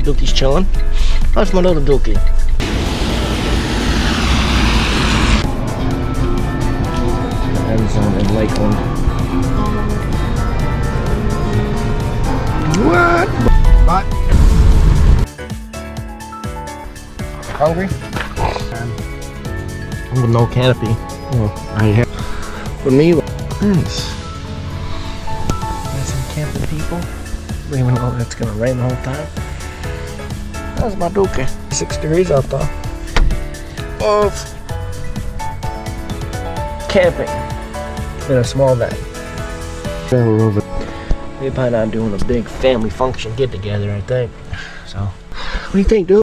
Dookie's chilling. That's my little Dookie. End zone in Lakeland. What? What? Hungry? With no canopy. Oh, I have. For me, nice. Got some camping people. Even though it's gonna rain the whole time. That's my Dookie. 6 degrees out though. Of camping in a small van. We plan on doing a big family function get together, I think. So, what do you think, dude?